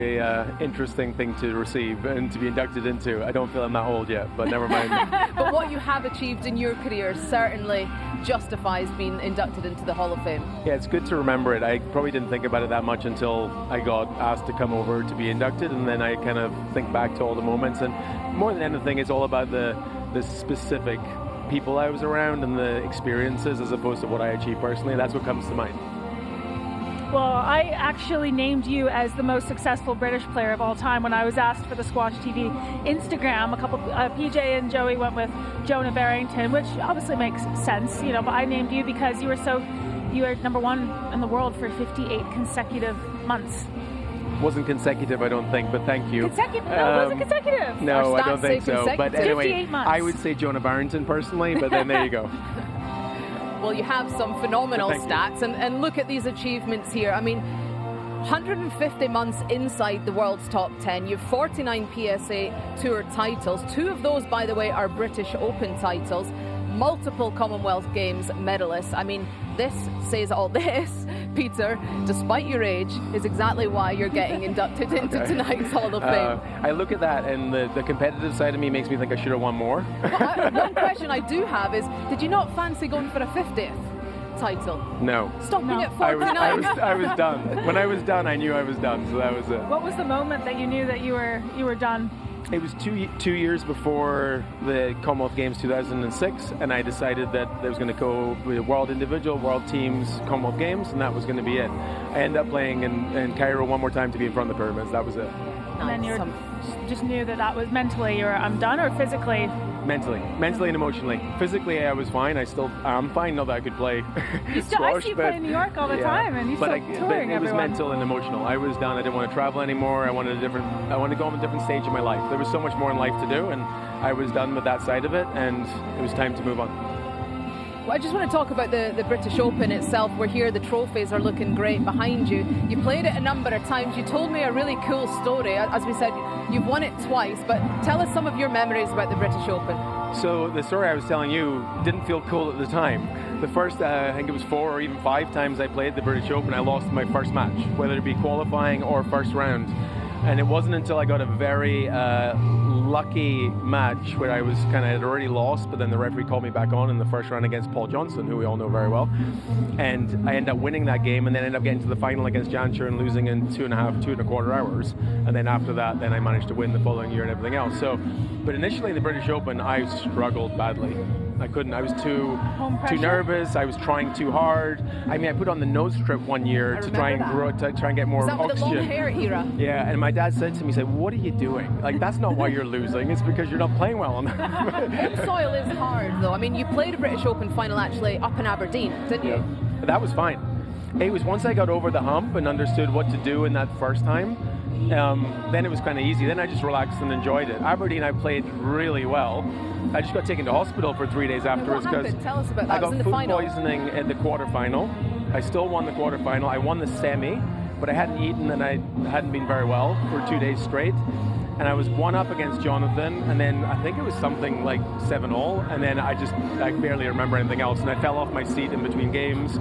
interesting thing to receive and to be inducted into. I don't feel I'm that old yet, but never mind. But what you have achieved in your career certainly justifies being inducted into the Hall of Fame. Yeah, it's good to remember it. I probably didn't think about it that much until I got asked to come over to be inducted, and then I kind of think back to all the moments. And more than anything, it's all about the specific people I was around and the experiences as opposed to what I achieved personally. That's what comes to mind. Well, I actually named you as the most successful British player of all time when I was asked for the Squash TV Instagram. PJ and Joey went with Jonah Barrington, which obviously makes sense, you know, but I named you because you were #1 in the world for 58 consecutive months. Wasn't consecutive, I don't think, but thank you. Consecutive? No, it wasn't consecutive. No, I don't think so. But anyway, 58 months. I would say Jonah Barrington personally, but then there you go. Well, you have some phenomenal stats, and look at these achievements here. I mean, 150 months inside the world's top 10. You have 49 PSA Tour titles. 2 of those, by the way, are British Open titles. Multiple Commonwealth Games medalists. I mean, this says all this, Peter, despite your age, is exactly why you're getting inducted into tonight's Hall of Fame. I look at that, and the competitive side of me makes me think I should have won more. One question I do have is, did you not fancy going for a 50th title? No. Stopping at 49? I was done. When I was done, I knew I was done, so that was it. What was the moment that you knew that you were done? It was two years before the Commonwealth Games 2006, and I decided that there was going to go with World Individual, World Teams, Commonwealth Games, and that was going to be it. I ended up playing in Cairo one more time to be in front of the pyramids. That was it. And then you just knew that was mentally, I'm done, or physically? Mentally and emotionally. Physically, I was fine. I still am fine. Not that I could play squash. I see you play in New York all the time, and you still touring everyone. It was mental and emotional. I was done. I didn't want to travel anymore. I wanted to go on a different stage of my life. There was so much more in life to do, and I was done with that side of it, and it was time to move on. Well, I just want to talk about the British Open itself. We're here, the trophies are looking great behind you. You played it a number of times. You told me a really cool story. As we said, you've won it twice, but tell us some of your memories about the British Open. So the story I was telling you didn't feel cool at the time. The first, I think it was 4 or even 5 times I played the British Open, I lost my first match, whether it be qualifying or first round. And it wasn't until I got a very lucky match where I was had already lost, but then the referee called me back on in the first round against Paul Johnson, who we all know very well. And I ended up winning that game, and then ended up getting to the final against Jancher and losing in 2.25 hours. And then after that, then I managed to win the following year and everything else. So, but initially the British Open, I struggled badly. I couldn't. I was too nervous. I was trying too hard. I mean, I put on the nose strip one year to try and grow, to try and get more oxygen. With the long hair era? Yeah, and my dad said to me, he said, "What are you doing? Like, that's not why you're losing. It's because you're not playing well enough." Home soil is hard, though. I mean, you played a British Open final actually up in Aberdeen, didn't you? But that was fine. It was once I got over the hump and understood what to do in that first time. Then it was kind of easy. Then I just relaxed and enjoyed it. Aberdeen, I played really well. I just got taken to hospital for 3 days afterwards because tell us about that. I got food final. poisoning at the quarterfinal. I still won the quarterfinal. I won the semi, but I hadn't eaten and I hadn't been very well for 2 days straight. And I was 1-up against Jonathan, and then I think it was something like 7-all, and then I barely remember anything else, and I fell off my seat in between games,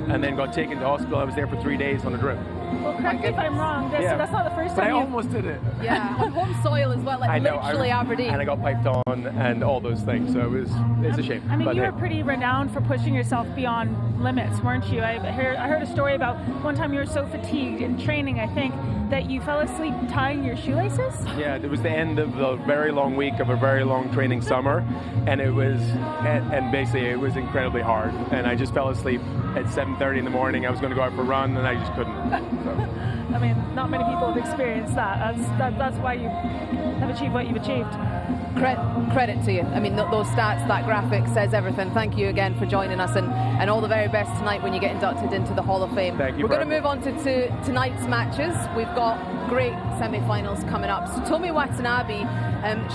and then got taken to hospital. I was there for 3 days on a drip. Well, correct me if I'm wrong, that's not the first but time I almost did it. Yeah, on home soil as well, like literally Aberdeen. And I got piped on and all those things, so it's a shame. I mean, you were pretty renowned for pushing yourself beyond limits, weren't you? I heard a story about one time you were so fatigued in training, I think, that you fell asleep tying your shoelaces? Yeah, it was the end of the very long week of a very long training summer, and basically it was incredibly hard, and I just fell asleep at 7:30 in the morning. I was going to go out for a run, and I just couldn't. So. I mean, not many people have experienced that. That's why you have achieved what you've achieved. Credit to you. I mean, those stats, that graphic says everything. Thank you again for joining us, and all the very best tonight when you get inducted into the Hall of Fame. Thank you. We're going to move on to tonight's matches. We've got great semi-finals coming up. So Tomi Watanabe,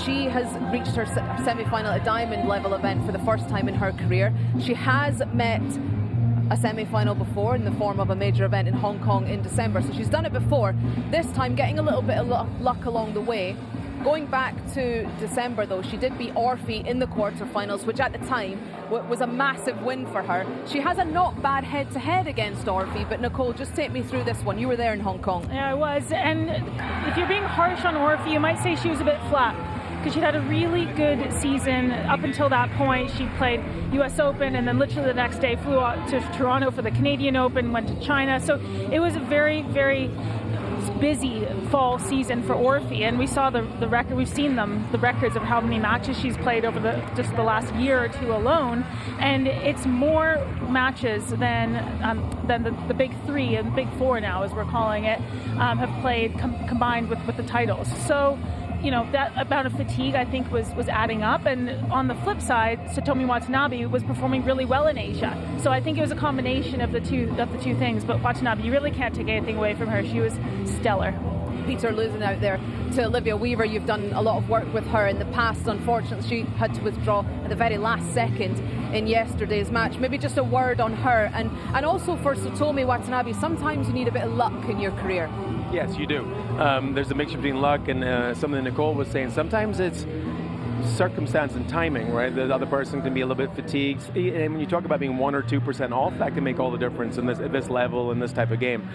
she has reached her semi-final at a diamond level event for the first time in her career. She has met a semi-final before in the form of a major event in Hong Kong in December, so she's done it before. This time getting a little bit of luck along the way. Going back to December, though, she did beat Orphee in the quarterfinals, which at the time was a massive win for her. She has a not bad head-to-head against Orphee, but Nicole, just take me through this one. You were there in Hong Kong. Yeah, I was, and if you're being harsh on Orphee, you might say she was a bit flat, because she'd had a really good season up until that point. She played US Open, and then literally the next day flew out to Toronto for the Canadian Open, went to China. So it was a very, very busy fall season for Orphee, and we saw the record. We've seen the records of how many matches she's played over just the last year or two alone, and it's more matches than the big three and big four now, as we're calling it, have played combined with the titles. So, you know, that amount of fatigue, I think, was adding up. And on the flip side, Satomi Watanabe was performing really well in Asia. So I think it was a combination of the two things. But Watanabe, you really can't take anything away from her. She was stellar. Peter, losing out there to Olivia Weaver. You've done a lot of work with her in the past. Unfortunately, she had to withdraw at the very last second in yesterday's match. Maybe just a word on her, and also for Satomi Watanabe, sometimes you need a bit of luck in your career. Yes, you do. There's a mixture between luck and something Nicole was saying. Sometimes it's circumstance and timing, right? The other person can be a little bit fatigued. And when you talk about being 1 or 2% off, that can make all the difference in this level, in this type of game.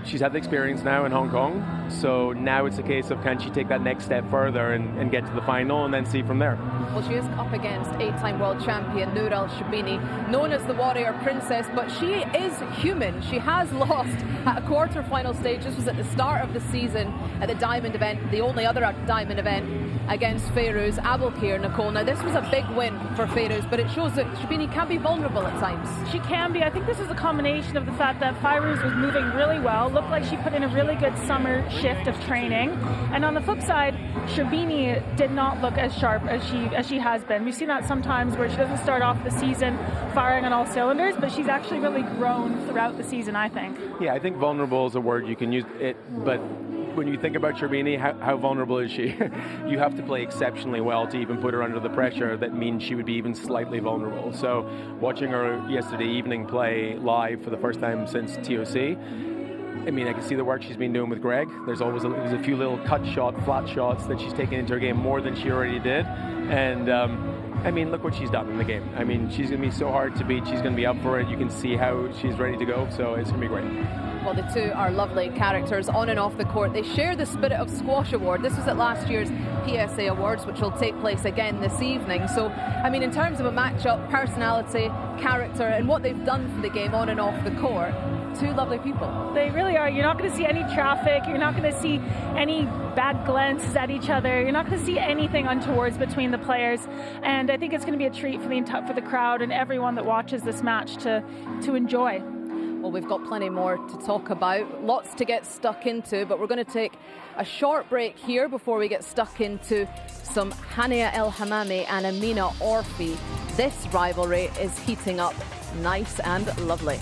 She's had the experience now in Hong Kong, so now it's a case of can she take that next step further and get to the final and then see from there. Well, she is up against 8-time world champion Noor El-Shibini, known as the Warrior Princess, but she is human. She has lost at a quarter-final stage. This was at the start of the season at the Diamond event, the only other Diamond event, against Fayrouz Abdelkir, Nicole. Now, this was a big win for Fayrouz, but it shows that Shibini can be vulnerable at times. She can be. I think this is a combination of the fact that Fayrouz was moving really well, looked like she put in a really good summer shift of training, and on the flip side, Shibini did not look as sharp as she has been. We've seen that sometimes where she doesn't start off the season firing on all cylinders, but she's actually really grown throughout the season, I think. Yeah, I think vulnerable is a word you can use, but when you think about Shibini, how vulnerable is she? You have to play exceptionally well to even put her under the pressure. That means she would be even slightly vulnerable. So watching her yesterday evening play live for the first time since TOC, I mean, I can see the work she's been doing with Greg. There's always a few little cut shot, flat shots that she's taken into her game more than she already did. And I mean, look what she's done in the game. I mean, she's going to be so hard to beat. She's going to be up for it. You can see how she's ready to go. So it's going to be great. Well, the two are lovely characters on and off the court. They share the Spirit of Squash Award. This was at last year's PSA Awards, which will take place again this evening. So, I mean, in terms of a matchup, personality, character, and what they've done for the game on and off the court, two lovely people. They really are. You're not going to see any traffic. You're not going to see any bad glances at each other. You're not going to see anything untowards between the players. And I think it's going to be a treat for the crowd and everyone that watches this match to enjoy. Well, we've got plenty more to talk about, lots to get stuck into, but we're going to take a short break here before we get stuck into some Hania El Hammami and Amina Orphee. This rivalry is heating up nice and lovely.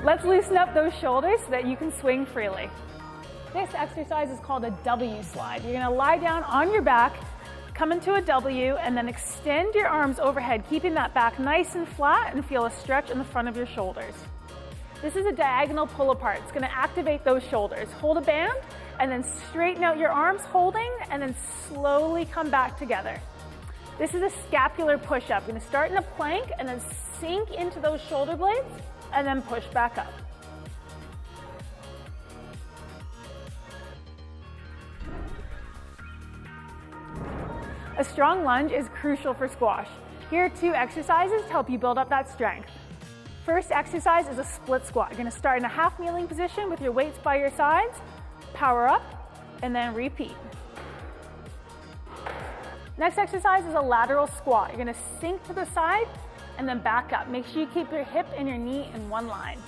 Let's loosen up those shoulders so that you can swing freely. This exercise is called a W slide. You're going to lie down on your back, come into a W, and then extend your arms overhead, keeping that back nice and flat, and feel a stretch in the front of your shoulders. This is a diagonal pull apart. It's going to activate those shoulders. Hold a band, and then straighten out your arms holding, and then slowly come back together. This is a scapular push-up. You're going to start in a plank, and then sink into those shoulder blades, and then push back up. A strong lunge is crucial for squash. Here are 2 exercises to help you build up that strength. First exercise is a split squat. You're going to start in a half kneeling position with your weights by your sides, power up, and then repeat. Next exercise is a lateral squat. You're going to sink to the side and then back up. Make sure you keep your hip and your knee in one line.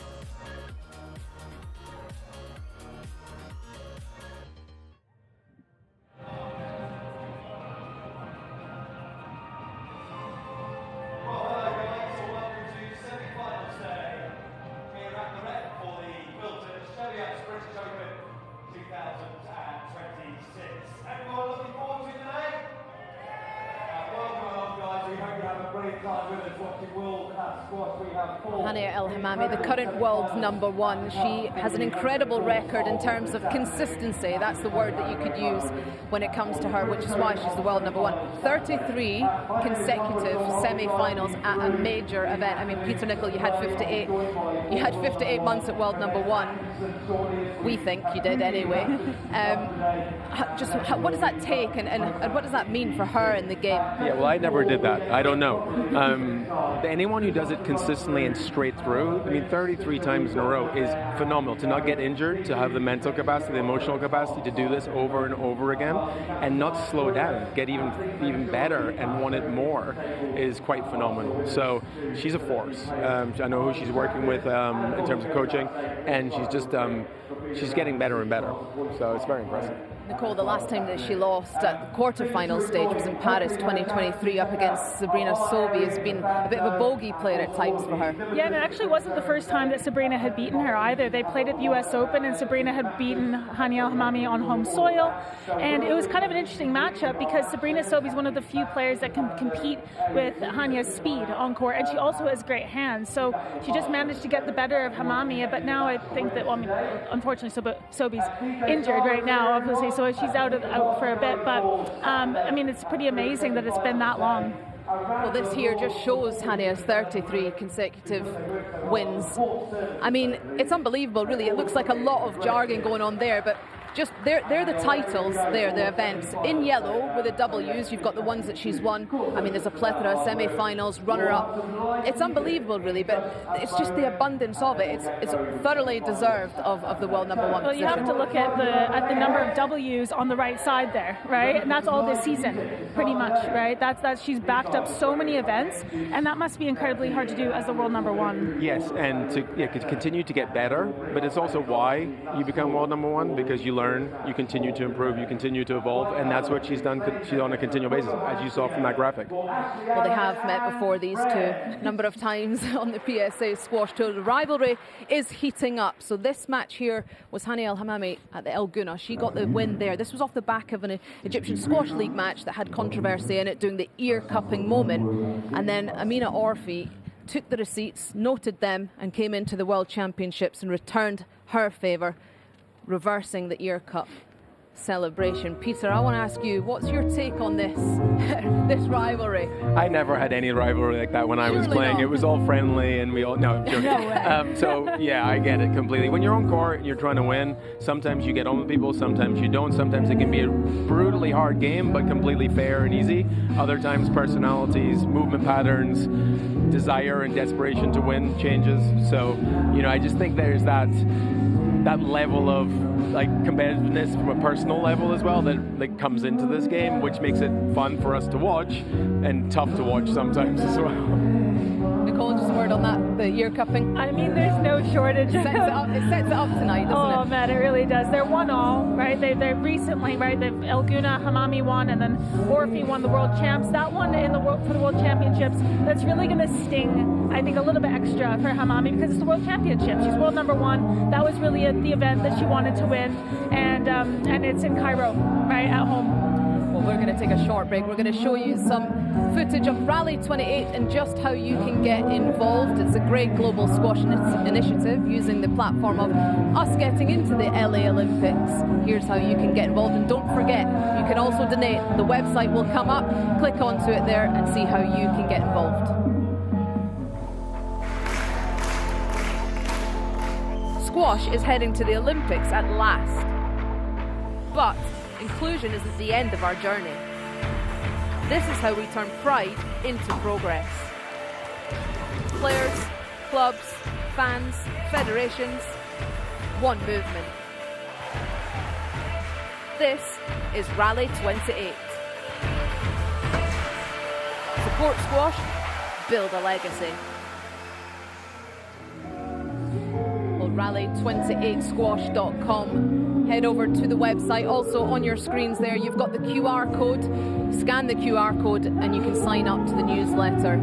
With us watching world-class Hania El Hammamy, the current world number 1. She has an incredible record in terms of consistency. That's the word that you could use when it comes to her, which is why she's the world number 1. 33 consecutive semi-finals at a major event. I mean, Peter Nicol, you had 58. You had 58 months at world number 1. We think you did anyway. What does that take, and what does that mean for her in the game? Yeah, well, I never did that. I don't know. Anyone who does it consistently and straight through, I mean, 33 times in a row is phenomenal. To not get injured, to have the mental capacity, the emotional capacity to do this over and over again, and not slow down, get even better and want it more, is quite phenomenal. So she's a force. I know who she's working with in terms of coaching, and she's just she's getting better and better. So it's very impressive. Nicole, the last time that she lost at the quarterfinal stage was in Paris 2023 up against Sabrina Sobey. Has been a bit of a bogey player at times for her. Yeah, and it actually wasn't the first time that Sabrina had beaten her either. They played at the US Open and Sabrina had beaten Hania El Hammamy on home soil. And it was kind of an interesting matchup because Sabrina Sobey is one of the few players that can compete with Hania's speed on court, and she also has great hands. So she just managed to get the better of Hammamy, but now I think that, well, I mean, unfortunately Sobey's injured right now, obviously, so she's out for a bit, but I mean, it's pretty amazing that it's been that long. Well, this here just shows Hania's 33 consecutive wins. I mean, it's unbelievable, really. It looks like a lot of jargon going on there, but just they're the titles, they're the events. In yellow with the W's, you've got the ones that she's won. I mean, there's a plethora of semi-finals, runner-up. It's unbelievable, really, but it's just the abundance of it. It's thoroughly deserved of the world number 1 Well, position. you have to look at the number of W's on the right side there, right? And that's all this season, pretty much, right? That's she's backed up so many events, and that must be incredibly hard to do as the world number 1. Yes, and to continue to get better, but it's also why you become world number 1, because you learn, you continue to improve, you continue to evolve, and that's what she's done. She's on a continual basis, as you saw from that graphic. Well, they have met before, these two, a number of times on the PSA Squash Tour. The rivalry is heating up. So this match here was Hania El Hammamy at the El Gouna. She got the win there. This was off the back of an Egyptian Squash League match that had controversy in it, doing the ear cupping moment. And then Amina Orfi took the receipts, noted them, and came into the World Championships and returned her favour, reversing the ear cup celebration. Peter, I want to ask you, what's your take on this this rivalry? I never had any rivalry like that when I was playing. Not. It was all friendly, and we all no. I'm joking. No way. So yeah, I get it completely. When you're on court and you're trying to win, sometimes you get on with people, sometimes you don't. Sometimes it can be a brutally hard game, but completely fair and easy. Other times, personalities, movement patterns, desire and desperation to win changes. So I just think there's that level of like competitiveness from a personal level as well that comes into this game, which makes it fun for us to watch and tough to watch sometimes as well. Nicole, just a word on that, the ear cupping. I mean, there's no shortage. It sets it up tonight, doesn't it? Oh man, it really does. They're 1-1, right? They recently, right? They've El Gouna, Hammamy won, and then Orfi won the world champs. That one for the world championships, that's really going to sting, I think, a little bit extra for Hammamy because it's the world championship. She's world number 1. That was really the event that she wanted to win, and it's in Cairo, right, at home. Well, we're going to take a short break. We're going to show you some footage of Rally 28 and just how you can get involved. It's a great global squash initiative using the platform of us getting into the LA Olympics. Here's how you can get involved, and don't forget, you can also donate. The website will come up. Click onto it there and see how you can get involved. Squash is heading to the Olympics at last. But inclusion isn't the end of our journey. This is how we turn pride into progress. Players, clubs, fans, federations, one movement. This is Rally 28. Support squash, build a legacy. Rally28squash.com. Head over to the website. Also on your screens there, you've got the QR code. Scan the QR code and you can sign up to the newsletter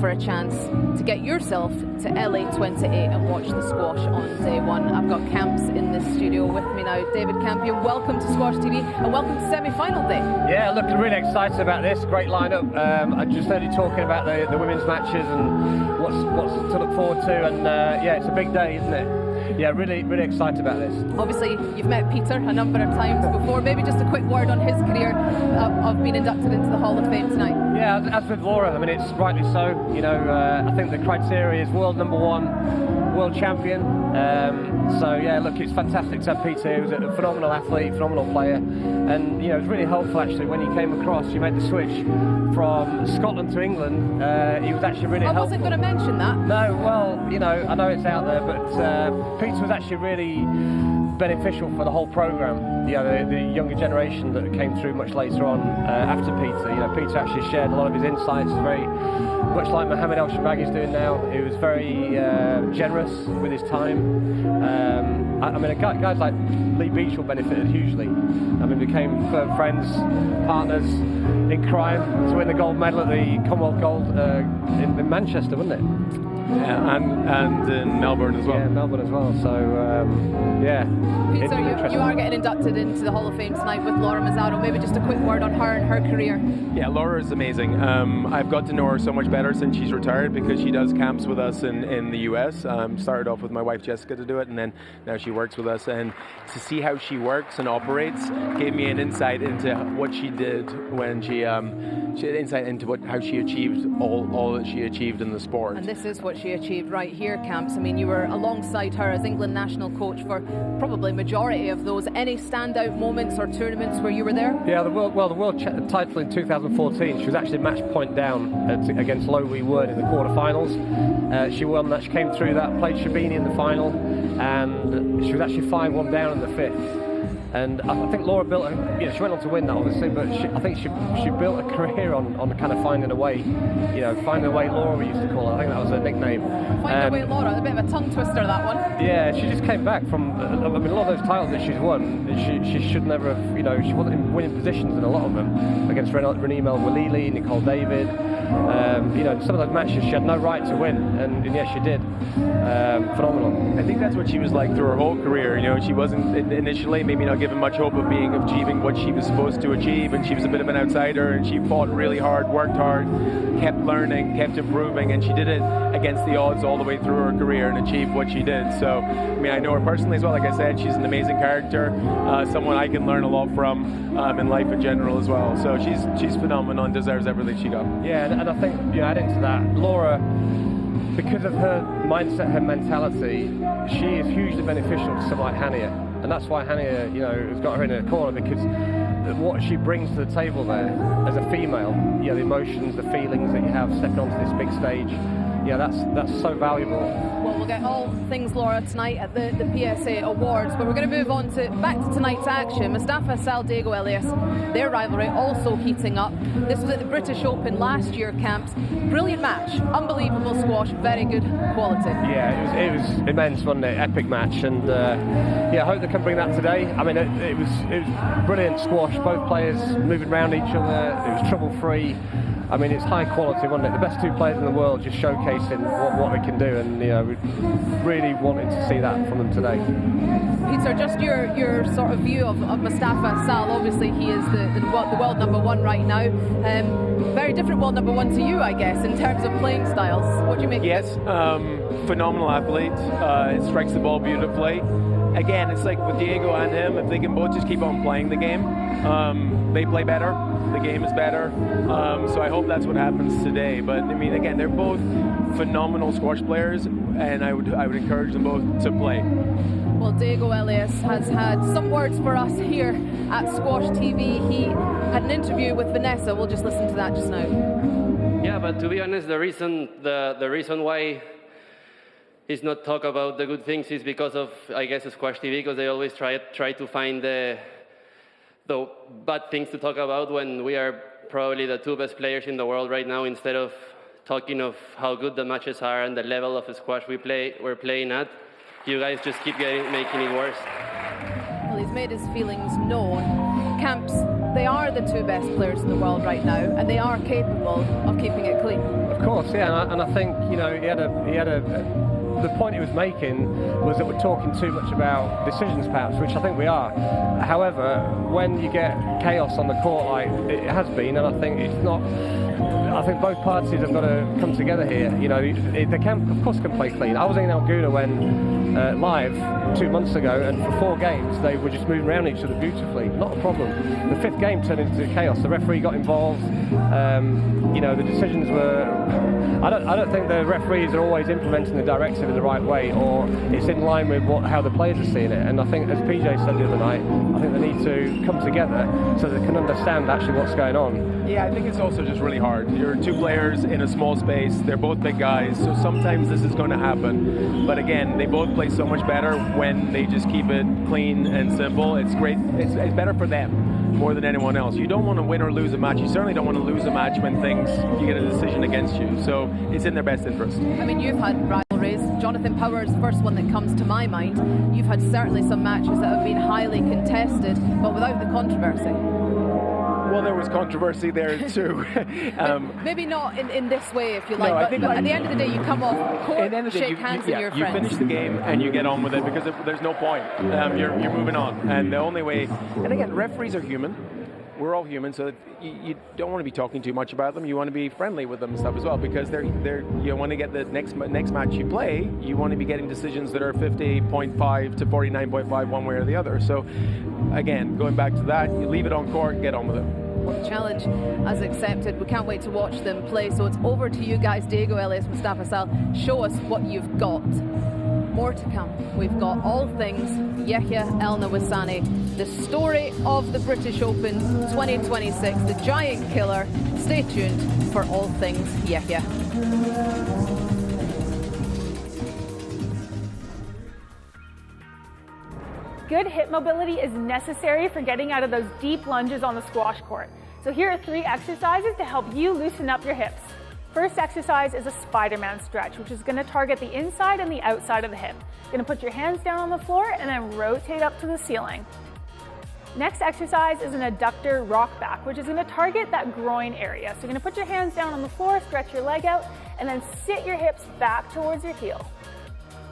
for a chance to get yourself to LA28 and watch the squash on day 1. I've got Camps in the studio with me now. David Campion, welcome to Squash TV and welcome to semi-final day. Yeah, look, really excited about this. Great lineup. I just heard you talking about the women's matches, and what's to look forward to, and yeah, it's a big day, isn't it? Yeah, really excited about this. Obviously, you've met Peter a number of times before. Maybe just a quick word on his career of being inducted into the Hall of Fame tonight. Yeah, as with Laura, I mean, it's rightly so. You know, I think the criteria is world #1, world champion. So yeah, look, it's fantastic to have Peter. He was a phenomenal athlete, phenomenal player, and you know, it was really helpful actually when you came across. You made the switch from Scotland to England. He was actually really helpful. I wasn't going to mention that. No, well, you know, I know it's out there, but Peter was actually really beneficial for the whole program. You know, the younger generation that came through much later on after Peter. You know, Peter actually shared a lot of his insights. Very much like Mohammed El Shabagh is doing now. He was very generous with his time. I mean, guys like Lee Beachell benefited hugely. I mean, became firm friends, partners in crime to win the gold medal at the Commonwealth Gold in Manchester, wasn't it? Yeah, and in Melbourne as well. Yeah, Melbourne as well. So, yeah. Peter, you are getting inducted into the Hall of Fame tonight with Laura Mazzaro. Maybe just a quick word on her and her career. Yeah, Laura is amazing. I've got to know her so much better since she's retired because she does camps with us in the US. Started off with my wife Jessica to do it, and then now she works with us. And to see how she works and operates gave me an insight into what she did when she had insight into how she achieved all that she achieved in the sport. And this is what she achieved right here, Camps. I mean, you were alongside her as England national coach for probably majority of those. Any standout moments or tournaments where you were there? Yeah, the world title in 2014, she was actually match point down against Lo Wee Wern in the quarterfinals. She won that. She came through that, played Shabini in the final, and she was actually 5-1 down in the fifth. And I think Laura built, she went on to win that obviously, but I think she built a career on kind of finding a way, finding a way Laura we used to call her. I think that was her nickname. Find a way Laura, a bit of a tongue twister that one. Yeah, she just came back from, I mean, a lot of those titles that she's won, she should never have, she wasn't in winning positions in a lot of them, against Renee Melwalili, Nicole David. Some of those matches she had no right to win, and yes, she did. Phenomenal. I think that's what she was like through her whole career. She wasn't initially maybe not given much hope of achieving what she was supposed to achieve, and she was a bit of an outsider, and she fought really hard, worked hard, kept learning, kept improving, and she did it against the odds all the way through her career and achieved what she did. So, I mean, I know her personally as well. Like I said, she's an amazing character, someone I can learn a lot from in life in general as well. So she's phenomenal and deserves everything she got. Yeah, and I think, adding to that, Laura, because of her mindset, her mentality, she is hugely beneficial to someone like Hania. And that's why Hania, has got her in her corner, because what she brings to the table there as a female, the emotions, the feelings that you have stepping onto this big stage, that's so valuable. Well, we'll get all things Laura tonight at the PSA Awards, but we're going to move on back to tonight's action. Mustafa Sal, Diego Elias, their rivalry also heating up. This was at the British Open last year, Camps. Brilliant match, unbelievable squash, very good quality. Yeah, it was immense, wasn't it? Epic match, and I hope they can bring that today. I mean, it was brilliant squash. Both players moving around each other. It was trouble-free. I mean, it's high quality, wasn't it? The best two players in the world just showcasing what they can do, and we really wanted to see that from them today. Peter, just your sort of view of Mustafa Sal. Obviously, he is the world #1 right now. Very different world #1 to you, I guess, in terms of playing styles. What do you make? Yes, phenomenal athlete. It strikes the ball beautifully. Again, it's like with Diego and him, if they can both just keep on playing the game, they play better. The game is better, so I hope that's what happens today. But I mean, again, they're both phenomenal squash players, and I would encourage them both to play. Well, Diego Elias has had some words for us here at Squash TV. He had an interview with Vanessa. We'll just listen to that just now. Yeah, but to be honest, the reason why he's not talk about the good things is because of, I guess, Squash TV, because they always try to find the bad things to talk about when we are probably the two best players in the world right now, instead of talking of how good the matches are and the level of squash we're playing at. You guys just keep making it worse. Well, he's made his feelings known. Camps, they are the two best players in the world right now, and they are capable of keeping it clean. Of course, yeah, and I think he had a the point he was making was that we're talking too much about decisions, perhaps, which I think we are. However, when you get chaos on the court like it has been, and I think it's not. I think both parties have got to come together here. You know, they can, of course, can play clean. I was in Alguna when live 2 months ago, and for 4 games they were just moving around each other beautifully. Not a problem. The 5th game turned into chaos. The referee got involved. You know, the decisions were. I don't think the referees are always implementing the directive in the right way, or it's in line with how the players are seeing it. And I think, as PJ said the other night, I think they need to come together so they can understand actually what's going on. Yeah, I think it's also just really hard. You're 2 players in a small space. They're both big guys, so sometimes this is going to happen. But again, they both play so much better when they just keep it clean and simple. It's great. It's better for them more than anyone else. You don't want to win or lose a match. You certainly don't want to lose a match when you get a decision against you. So it's in their best interest. I mean, you've had rivalries. Jonathan Power's the first one that comes to my mind. You've had certainly some matches that have been highly contested, but without the controversy. Well, there was controversy there too. Maybe not in this way, if you like, no, but at the end of the day, you come off court, shake hands with your friends. You finish the game and you get on with it, because there's no point. You're moving on. And the only way, and again, referees are human. We're all human, so you don't want to be talking too much about them. You want to be friendly with them and stuff as well, because you want to get the next match you play, you want to be getting decisions that are 50.5 to 49.5 one way or the other. So again, going back to that, you leave it on court, get on with it. Well, the challenge as accepted. We can't wait to watch them play. So it's over to you guys. Diego, Elias, Mustafa Sal, show us what you've got. More to come. We've got all things Yahya El Nawasani, the story of the British Open 2026, the giant killer. Stay tuned for all things Yahya. Good hip mobility is necessary for getting out of those deep lunges on the squash court. So here are 3 exercises to help you loosen up your hips. First exercise is a Spider-Man stretch, which is going to target the inside and the outside of the hip. You're going to put your hands down on the floor and then rotate up to the ceiling. Next exercise is an adductor rock back, which is going to target that groin area. So you're going to put your hands down on the floor, stretch your leg out, and then sit your hips back towards your heel.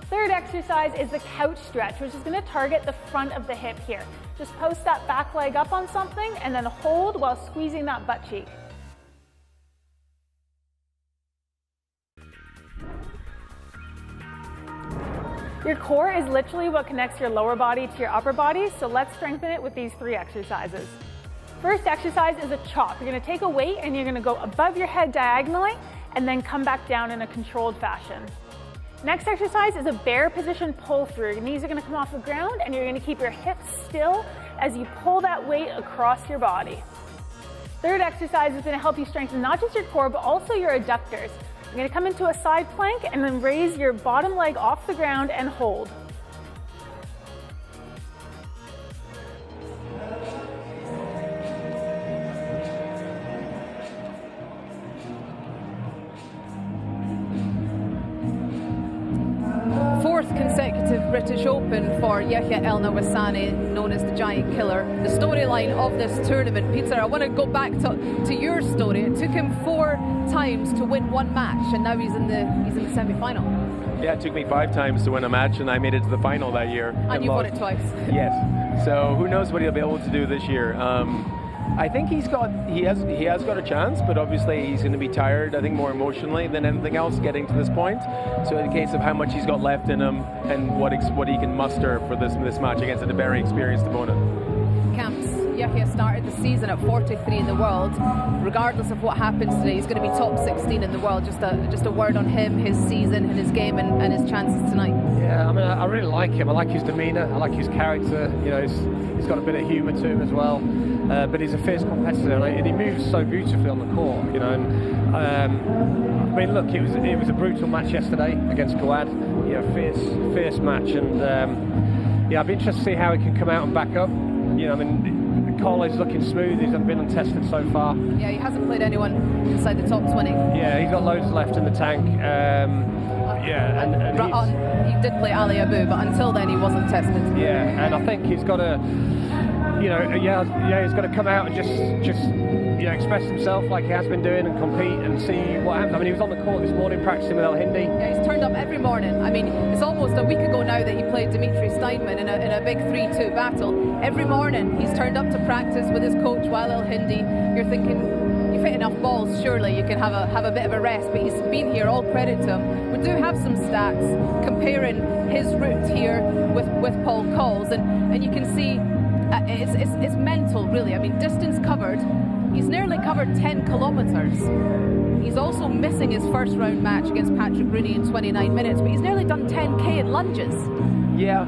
Third exercise is the couch stretch, which is going to target the front of the hip here. Just post that back leg up on something and then hold while squeezing that butt cheek. Your core is literally what connects your lower body to your upper body, so let's strengthen it with these 3 exercises. First exercise is a chop. You're going to take a weight and you're going to go above your head diagonally and then come back down in a controlled fashion. Next exercise is a bear position pull through. Your knees are going to come off the ground and you're going to keep your hips still as you pull that weight across your body. Third exercise is going to help you strengthen not just your core but also your adductors. You're going to come into a side plank and then raise your bottom leg off the ground and hold. Fourth consecutive British Open for Yahya El Nawasani, known as the Giant Killer. The storyline of this tournament, Peter, I want to go back to your story. It took him 4 times to win 1 match, and now he's in the semi-final. Yeah, it took me 5 times to win a match, and I made it to the final that year. And you won it twice. Yes. So who knows what he'll be able to do this year. I think he has got a chance, but obviously he's going to be tired, I think, more emotionally than anything else getting to this point. So in the case of how much he's got left in him and what he can muster for this match against a very experienced opponent. Camps, Yahya started the season at 43 in the world. Regardless of what happens today, he's going to be top 16 in the world. Just a word on him, his season, and his game, and his chances tonight. Yeah, I mean, I really like him. I like his demeanour. I like his character. You know, he's got a bit of humour to him as well. But he's a fierce competitor, and he moves so beautifully on the court. You know, and I mean, look, it was a brutal match yesterday against Gawad. You know, fierce match, and yeah, I'd be interested to see how he can come out and back up. You know, I mean, Colley's looking smooth. He's been untested so far. Yeah, he hasn't played anyone inside the top 20. Yeah, he's got loads left in the tank. Yeah, and he did play Ali Abu, but until then he wasn't tested. Yeah, and I think he's got to, you know, he's got to come out and just express himself like he has been doing and compete and see what happens. I mean, he was on the court this morning practicing with El Hindi. Yeah, he's turned up every morning. I mean, it's almost a week ago now that he played Dimitri Steinman in a big 3-2 battle. Every morning he's turned up to practice with his coach while El Hindi. You're thinking, you've hit enough balls, surely you can have a bit of a rest, but he's been here, all credit to him. We do have some stats comparing his route here with Paul Cole's, and you can see it's mental, really. I mean, distance covered, he's nearly covered 10 kilometres. He's also missing his first round match against Patrick Rooney in 29 minutes, but he's nearly done 10k in lunges. Yeah,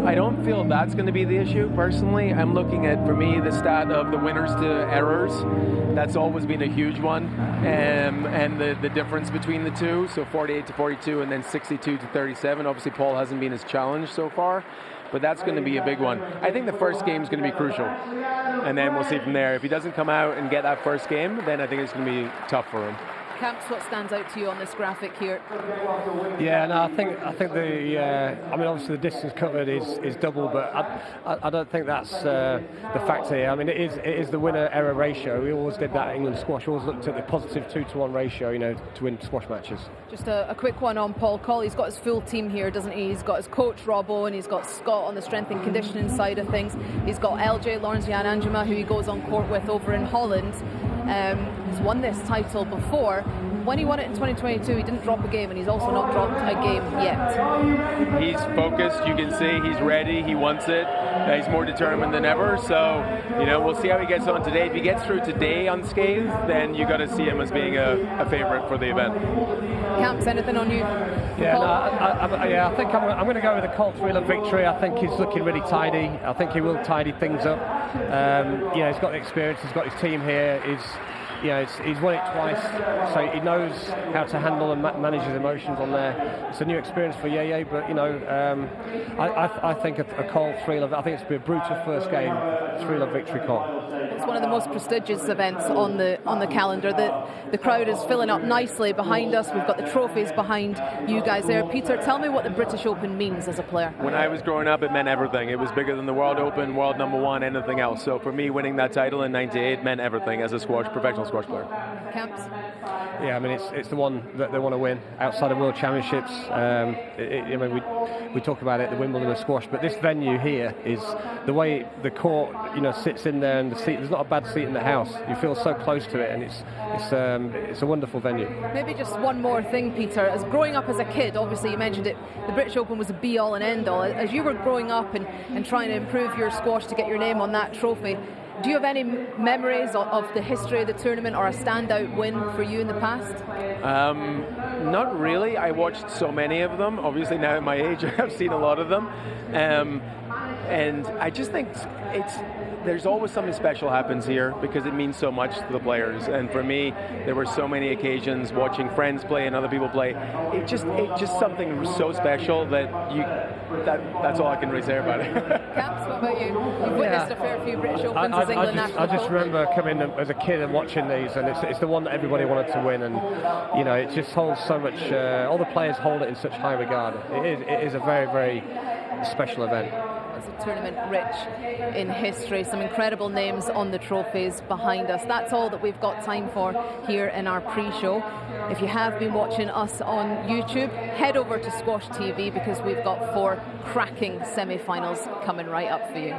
I don't feel that's going to be the issue, personally. I'm looking at, for me, the stat of the winners to errors. That's always been a huge one, and the difference between the two, so 48 to 42 and then 62 to 37. Obviously, Paul hasn't been as challenged so far, but that's going to be a big one. I think the first game is going to be crucial, and then we'll see from there. If he doesn't come out and get that first game, then I think it's going to be tough for him. Camps, what stands out to you on this graphic here? Yeah, no, I think the I mean, obviously the distance covered is double, but I don't think that's the factor here. I mean, it is the winner error ratio. We always did that at England squash. Always looked at the positive 2-to-1 ratio, to win squash matches. Just a quick one on Paul Cole. He's got his full team here, doesn't he? He's got his coach Rob Owen. He's got Scott on the strength and conditioning side of things. He's got LJ Lawrence Jan Anjema, who he goes on court with over in Holland. He's won this title before. When he won it in 2022, he didn't drop a game, and he's also not dropped a game yet. He's focused, you can see, he's ready, he wants it, he's more determined than ever, so, we'll see how he gets on today. If he gets through today unscathed, then you got to see him as being a favourite for the event. Camps, anything on you? Yeah, I think I'm going to go with a Cole 3-love victory. I think he's looking really tidy. I think he will tidy things up. He's got the experience, he's got his team here, he's won it twice, so he knows how to handle and manage his emotions on there. It's a new experience for Yeye, but I think a Cole 3-love. I think it's going to be a brutal first game, 3-love victory, Cole. It's one of the most prestigious events on the calendar. The crowd is filling up nicely behind us. We've got the trophies behind you guys there. Peter, tell me what the British Open means as a player. When I was growing up, it meant everything. It was bigger than the World Open, World #1, anything else. So for me, winning that title in '98 meant everything as a professional squash player. Camps? Yeah, I mean, it's the one that they want to win outside of World Championships. We talk about it, the Wimbledon of squash, but this venue here is the way the court, sits in there, and the seat. There's not a bad seat in the house. You feel so close to it, and it's a wonderful venue. Maybe just one more thing, Peter. As growing up as a kid, obviously you mentioned it, the British Open was a be-all and end-all. As you were growing up and trying to improve your squash to get your name on that trophy, do you have any memories of the history of the tournament or a standout win for you in the past? Not really. I watched so many of them. Obviously now at my age I've seen a lot of them. And I just think there's always something special happens here because it means so much to the players. And for me, there were so many occasions watching friends play and other people play. It just something so special that's all I can really say about it. Camps, what about you? You've witnessed a fair few British Opens as England national coach. I just remember coming as a kid and watching these, and it's the one that everybody wanted to win, and it just holds so much. All the players hold it in such high regard. It is a very, very special event. It's a tournament rich in history, some incredible names on the trophies behind us. That's all that we've got time for here in our pre-show. If you have been watching us on YouTube, head over to Squash TV because we've got 4 cracking semi-finals coming right up for you.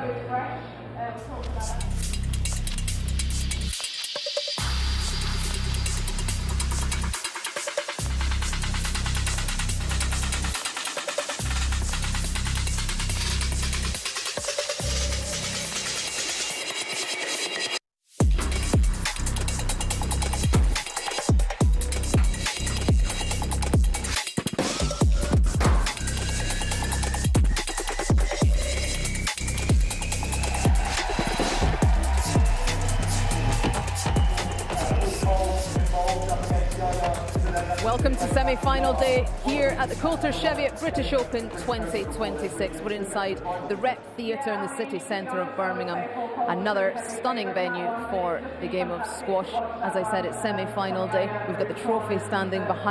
Welcome to semi-final day here at the Quilter Cheviot British Open 2026. We're inside the Rep Theatre in the city centre of Birmingham. Another stunning venue for the game of squash. As I said, it's semi-final day. We've got the trophy standing behind